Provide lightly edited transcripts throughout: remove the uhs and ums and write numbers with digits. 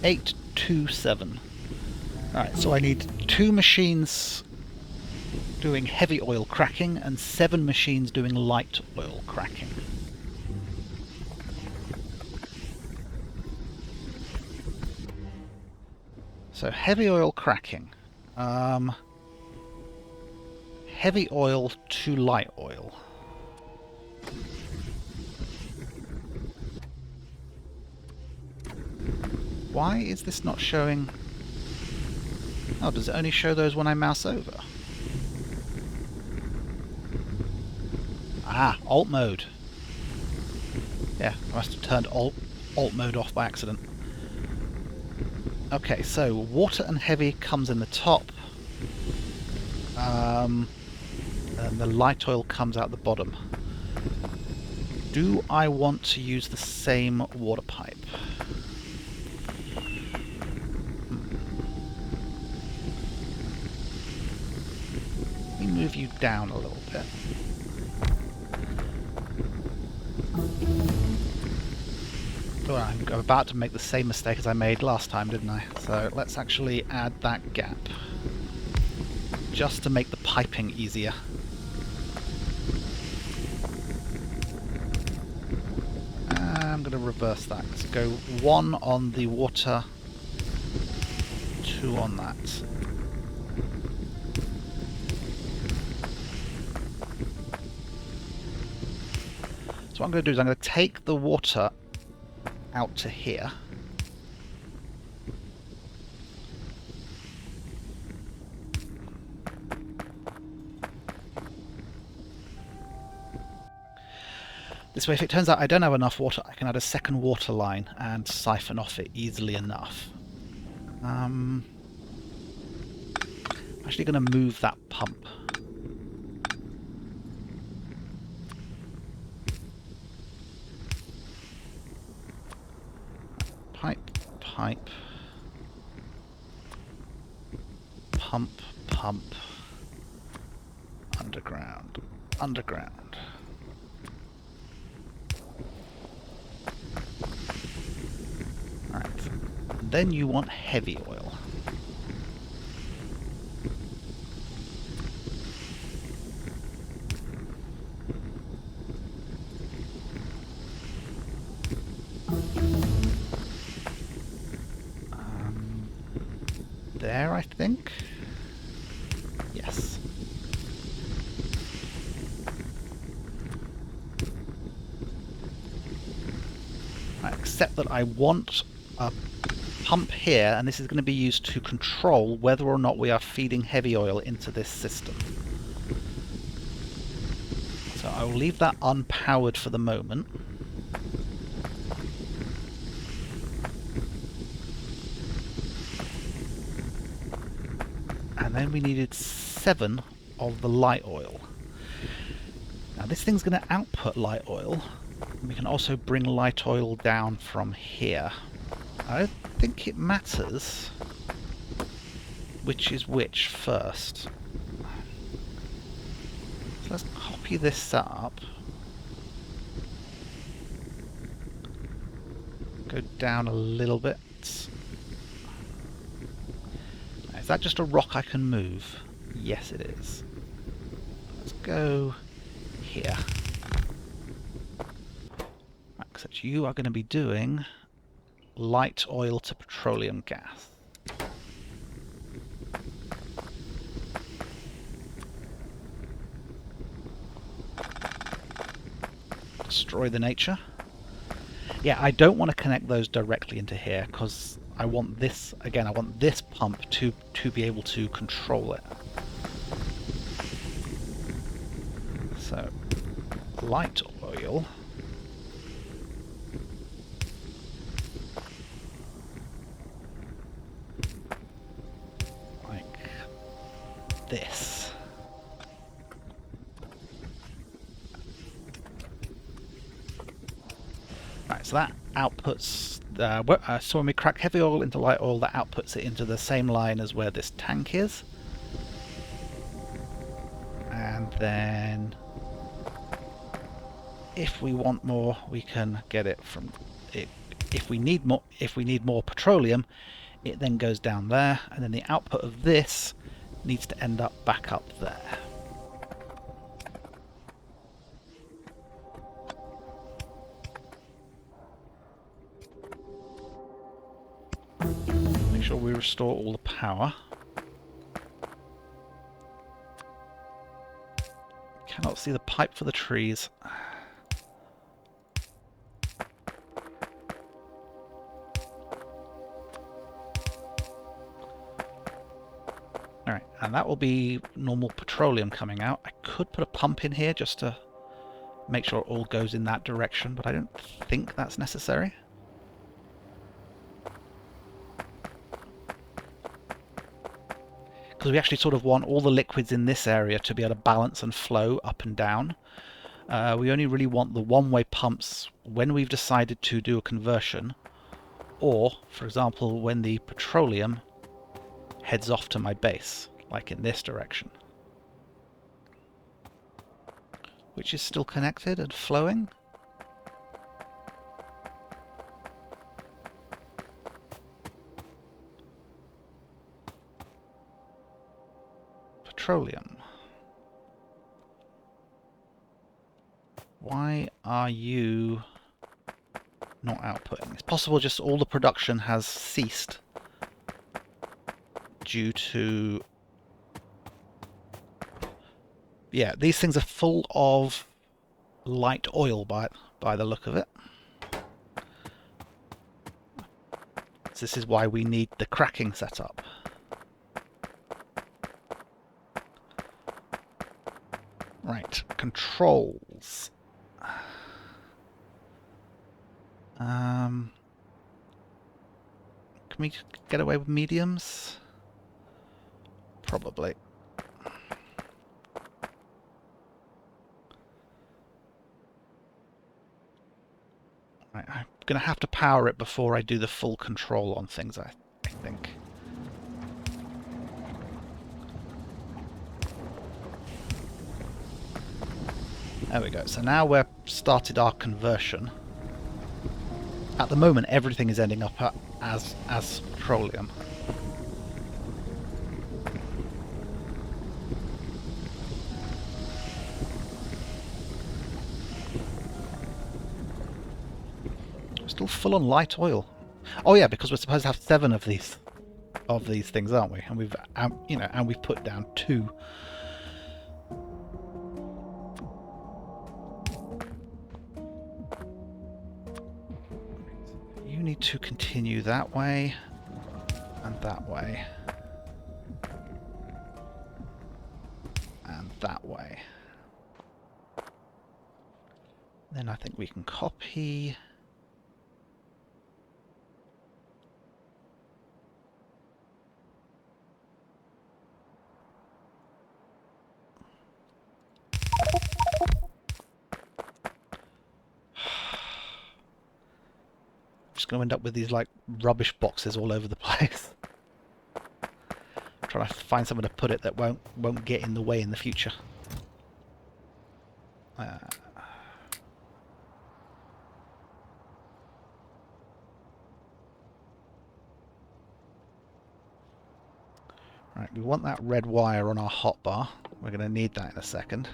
827. Alright, so I need 2 machines doing heavy oil cracking and 7 machines doing light oil cracking. So heavy oil cracking. Heavy oil to light oil. Why is this not showing? Oh, does it only show those when I mouse over? Ah, alt mode. Yeah, I must have turned alt mode off by accident. Okay, so water and heavy comes in the top. And the light oil comes out the bottom. Do I want to use the same water pipe? Let me move you down a little bit. Oh, I'm about to make the same mistake as I made last time, didn't I? So let's actually add that gap. Just to make the piping easier. I'm going to reverse that. Let's go 1 on the water, 2 on that. So what I'm going to do is I'm going to take the water out to here. This way, if it turns out I don't have enough water, I can add a second water line and siphon off it easily enough. I'm actually going to move that pump. Pipe. Pump. Underground. Alright. Then you want heavy oil. There, I think. Yes. Except that I want a pump here, and this is going to be used to control whether or not we are feeding heavy oil into this system. So I will leave that unpowered for the moment. And then we needed 7 of the light oil. Now this thing's going to output light oil. We can also bring light oil down from here. I don't think it matters which is which first. So let's copy this up. Go down a little bit. Is that just a rock I can move? Yes, it is. Let's go here. Except you are going to be doing light oil to petroleum gas. Destroy the nature. Yeah, I don't want to connect those directly into here because I want this, again, I want this pump to be able to control it. So, light oil. Like this. Right, so that outputs so when we crack heavy oil into light oil, that outputs it into the same line as where this tank is. And then if we want more, we can get it from it if we need more petroleum, it then goes down there, and then the output of this needs to end up back up there. Make sure we restore all the power. Cannot see the pipe for the trees. Alright, and that will be normal petroleum coming out. I could put a pump in here just to make sure it all goes in that direction, but I don't think that's necessary. Because we actually sort of want all the liquids in this area to be able to balance and flow up and down. We only really want the one-way pumps when we've decided to do a conversion, or, for example, when the petroleum heads off to my base, like in this direction. Which is still connected and flowing. Petroleum. Why are you not outputting? It's possible just all the production has ceased due to... Yeah, these things are full of light oil by the look of it. So this is why we need the cracking setup. Right, controls. Can we get away with mediums? Probably. Right, I'm going to have to power it before I do the full control on things, I think. There we go. So now we've started our conversion. At the moment, everything is ending up as petroleum. We're still full on light oil. Oh yeah, because we're supposed to have 7 of these things, aren't we? And we've and we've put down 2. You need to continue that way and that way and that way. Then I think we can copy. Just going to end up with these like rubbish boxes all over the place. Trying to find somewhere to put it that won't get in the way in the future. Right, we want that red wire on our hotbar. We're going to need that in a second.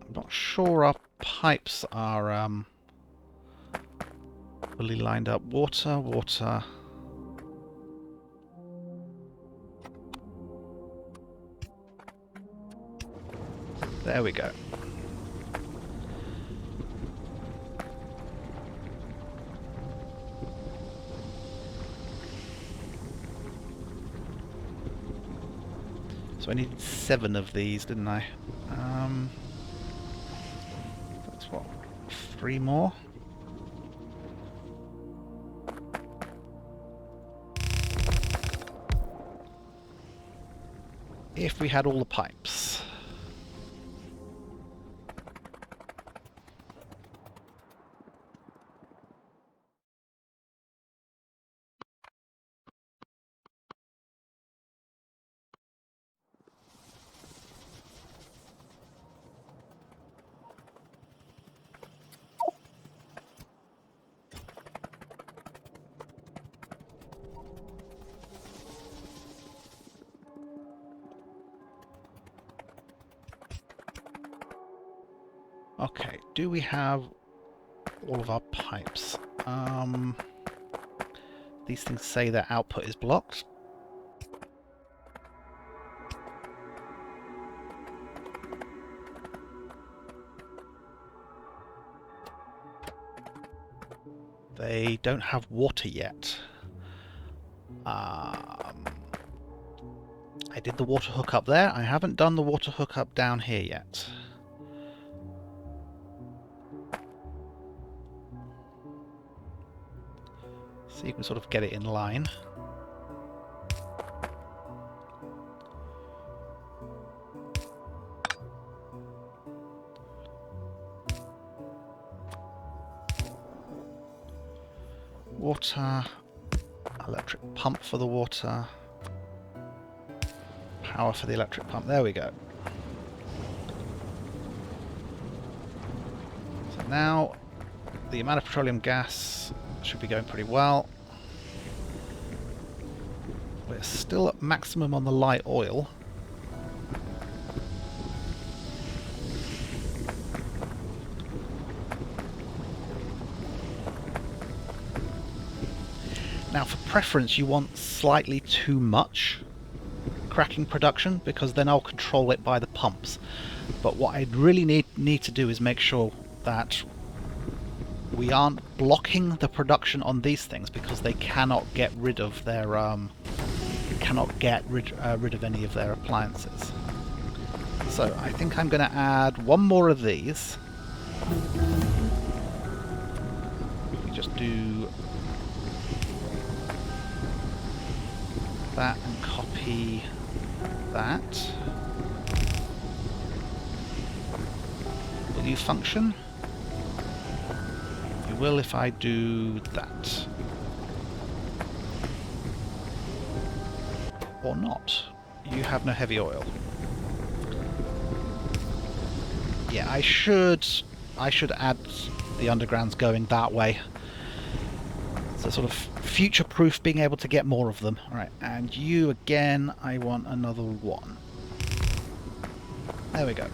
I'm not sure our pipes are fully lined up. Water, water. There we go. So I needed 7 of these, didn't I? That's what, 3 more? If we had all the pipes. Okay, do we have all of our pipes? These things say their output is blocked. They don't have water yet. I did the water hookup there. I haven't done the water hookup down here yet. So you can sort of get it in line. Water, electric pump for the water, power for the electric pump. There we go. So now the amount of petroleum gas should be going pretty well. We're still at maximum on the light oil. Now for preference you want slightly too much cracking production, because then I'll control it by the pumps. But what I really need to do is make sure that we aren't blocking the production on these things, because they cannot get rid of their rid of any of their appliances. So I think I'm going to add one more of these. We just do that and copy that. Will you function? You will if I do that. Or not. You have no heavy oil. Yeah, I should add the undergrounds going that way. So sort of future-proof being able to get more of them. Alright, and you again, I want another one. There we go.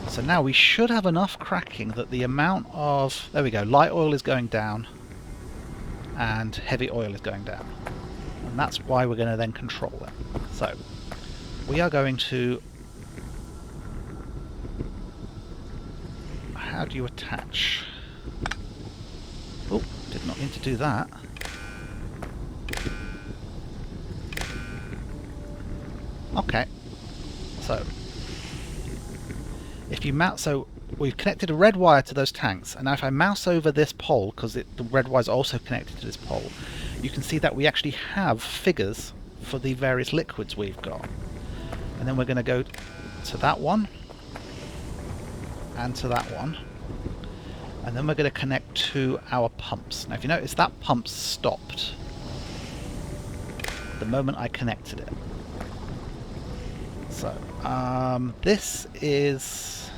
So now we should have enough cracking that the amount of... There we go, light oil is going down and heavy oil is going down. And that's why we're going to then control it. So, we are going to... How do you attach? Oh, did not mean to do that. Okay. So, if you mouse... So, we've connected a red wire to those tanks, and now if I mouse over this pole, because the red wire is also connected to this pole, you can see that we actually have figures for the various liquids we've got. And then we're going to go to that one, and to that one, and then we're going to connect to our pumps. Now if you notice, that pump stopped the moment I connected it. So, this is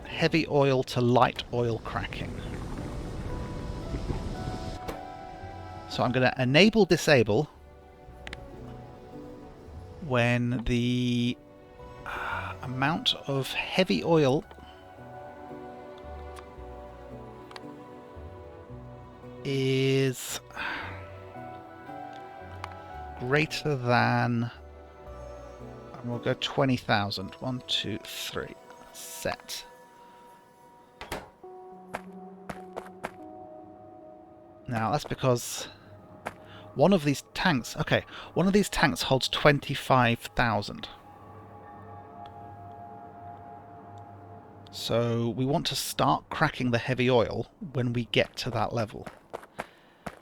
heavy oil to light oil cracking. So I'm going to enable disable when the amount of heavy oil is greater than, and we'll go 20,000. 1, 2, 3. Set. Now that's because one of these tanks, okay, one of these tanks holds 25,000. So we want to start cracking the heavy oil when we get to that level.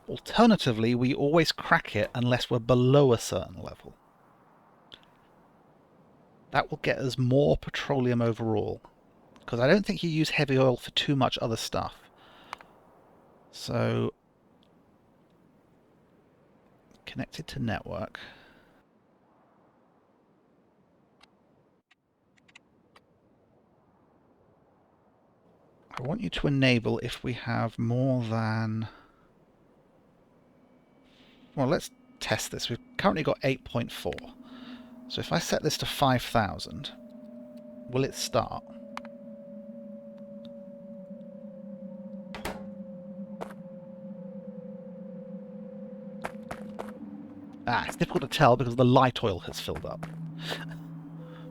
Alternatively, we always crack it unless we're below a certain level. That will get us more petroleum overall, because I don't think you use heavy oil for too much other stuff. So, connected to network. I want you to enable if we have more than... Well, let's test this. We've currently got 8.4. So if I set this to 5,000, will it start? Ah, it's difficult to tell because the light oil has filled up.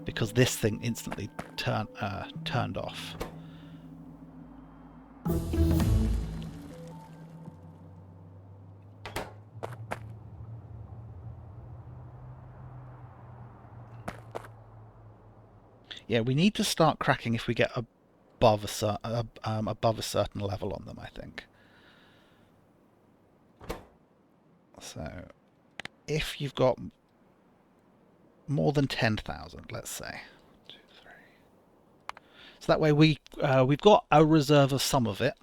Because this thing instantly turned off. Yeah, we need to start cracking if we get above a certain level on them, I think. So, if you've got more than 10,000, let's say. 2, 3. So that way we've got a reserve of some of it,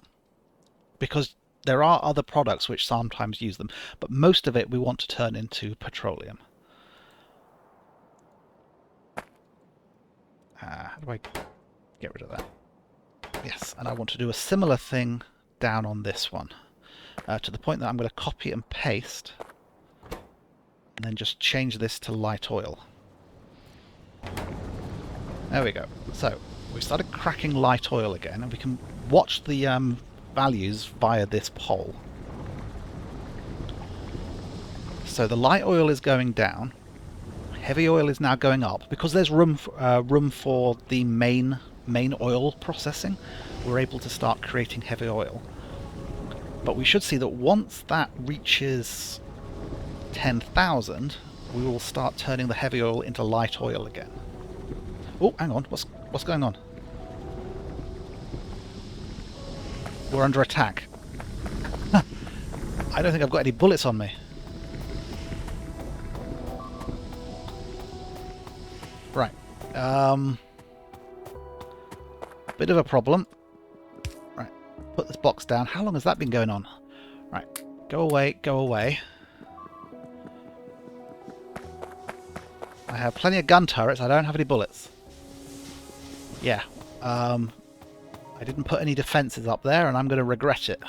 because there are other products which sometimes use them, but most of it we want to turn into petroleum. How do I get rid of that? Yes, and I want to do a similar thing down on this one, to the point that I'm going to copy and paste, and then just change this to light oil. There we go. So we started cracking light oil again, and we can watch the values via this pole. So the light oil is going down, heavy oil is now going up. Because there's room for the main oil processing, we're able to start creating heavy oil. But we should see that once that reaches 10,000, we will start turning the heavy oil into light oil again. Oh, hang on, what's going on? We're under attack. I don't think I've got any bullets on me. Right. Bit of a problem. Right. Put this box down. How long has that been going on? Right. Go away, go away. I have plenty of gun turrets. I don't have any bullets. Yeah. I didn't put any defences up there, and I'm going to regret it.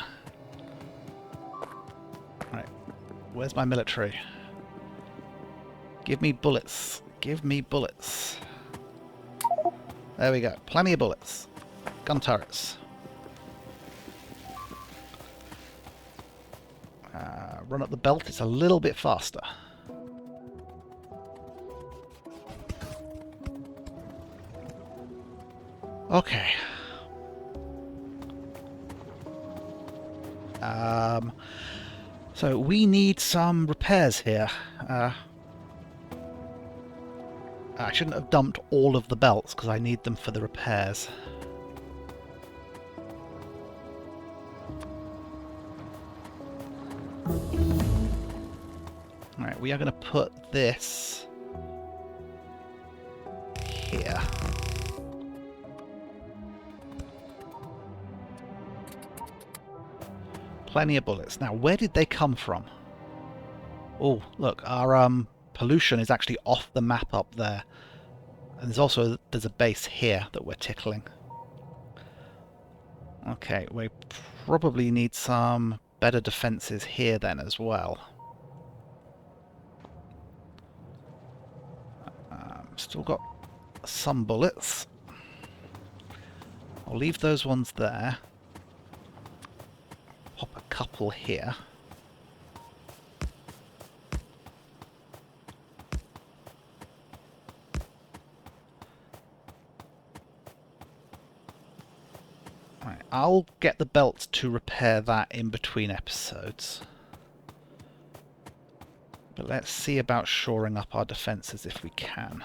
Right. Where's my military? Give me bullets. Give me bullets. There we go. Plenty of bullets. Gun turrets. Run up the belt. It's a little bit faster. Okay. So we need some repairs here. I shouldn't have dumped all of the belts because I need them for the repairs. Alright, we are going to put this here. Plenty of bullets. Now, where did they come from? Oh, look, our pollution is actually off the map up there. And there's a base here that we're tickling. Okay, we probably need some better defences here then as well. Still got some bullets. I'll leave those ones there. Pop a couple here. Right, I'll get the belt to repair that in between episodes. But let's see about shoring up our defences if we can.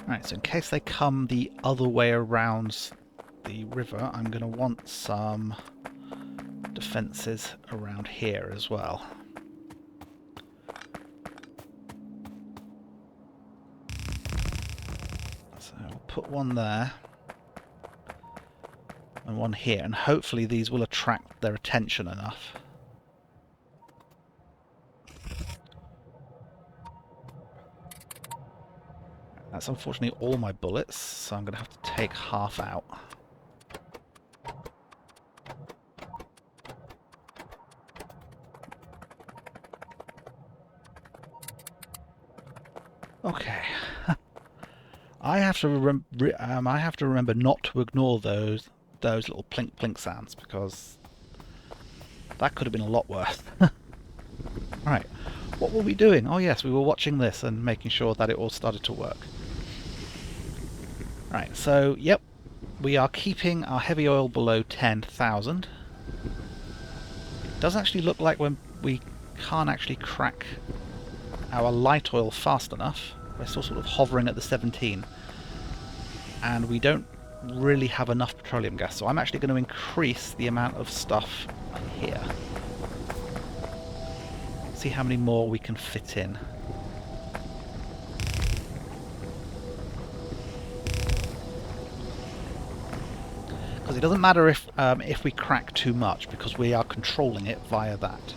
Right, so in case they come the other way around the river, I'm going to want some defences around here as well. So I'll put one there and one here, and hopefully these will attract their attention enough. That's unfortunately all my bullets, so I'm going to have to take half out. Okay. I have to remember not to ignore those little plink plink sounds, because that could have been a lot worse. Right, what were we doing? Oh yes, we were watching this and making sure that it all started to work. Right, so yep, we are keeping our heavy oil below 10,000. Does actually look like when we can't actually crack our light oil fast enough. We're still sort of hovering at the 17, and we don't really have enough petroleum gas, so I'm actually going to increase the amount of stuff here. See how many more we can fit in. Because it doesn't matter if we crack too much, because we are controlling it via that.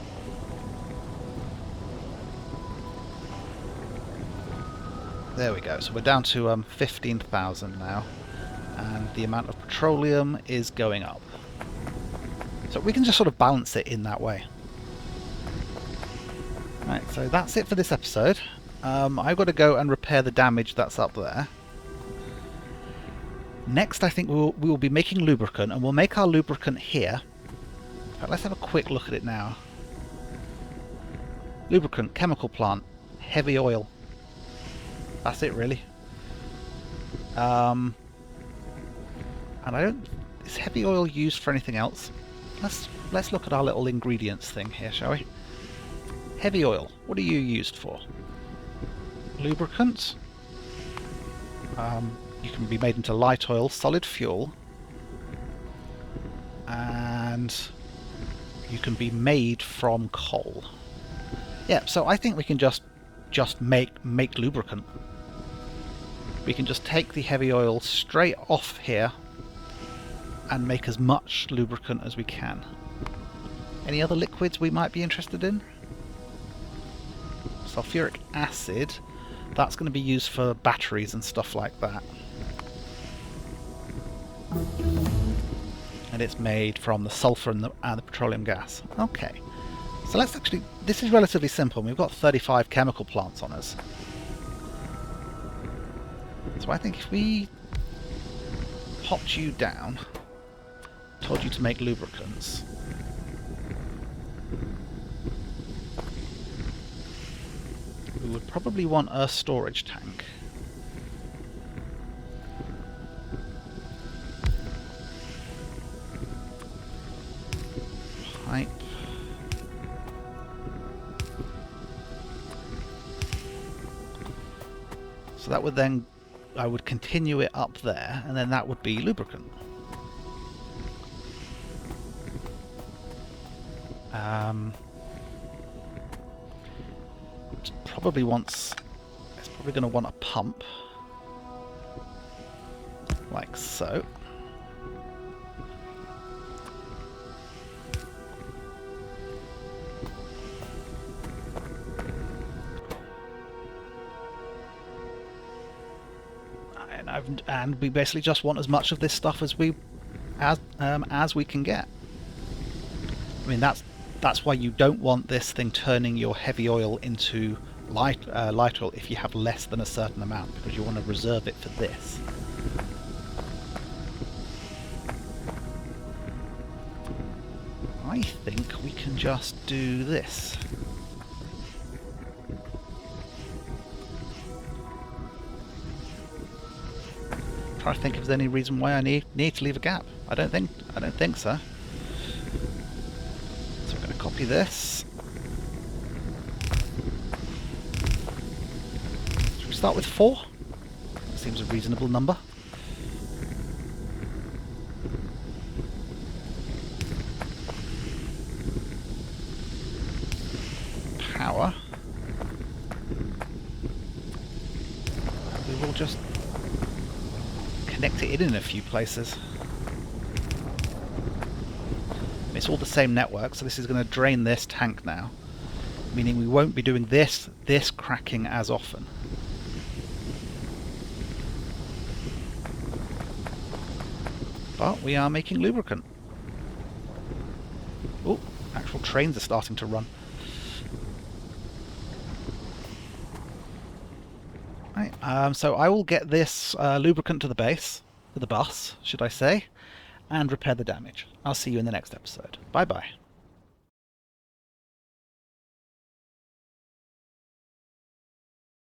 There we go, so we're down to 15,000 now, and the amount of petroleum is going up. So we can just sort of balance it in that way. Right, so that's it for this episode. I've got to go and repair the damage that's up there. Next, I think we will be making lubricant, and we'll make our lubricant here. In fact, let's have a quick look at it now. Lubricant, chemical plant, heavy oil. That's it, really. And is heavy oil used for anything else? Let's look at our little ingredients thing here, shall we? Heavy oil, what are you used for? Lubricants. You can be made into light oil, solid fuel, and you can be made from coal. Yeah, so I think we can just make lubricant. We can just take the heavy oil straight off here and make as much lubricant as we can. Any other liquids we might be interested in? Sulfuric acid, that's going to be used for batteries and stuff like that. And it's made from the sulfur and the petroleum gas. Okay, so let's actually, this is relatively simple. We've got 35 chemical plants on us. So I think if we popped you down, told you to make lubricants, we would probably want a storage tank. Pipe. So that would then, I would continue it up there, and then that would be lubricant. It's probably going to want a pump, like so. And we basically just want as much of this stuff as we can get. I mean, that's why you don't want this thing turning your heavy oil into light oil if you have less than a certain amount, because you want to reserve it for this. I think we can just do this. Try to think if there's any reason why I need to leave a gap. I don't think so. So we're going to copy this. Should we start with 4? That seems a reasonable number. Power. We will just connect it in a few places. It's all the same network, so this is going to drain this tank now, meaning we won't be doing this cracking as often. But we are making lubricant. Oh, actual trains are starting to run. Right, so I will get this lubricant to the base, to the bus, should I say, and repair the damage. I'll see you in the next episode. Bye bye.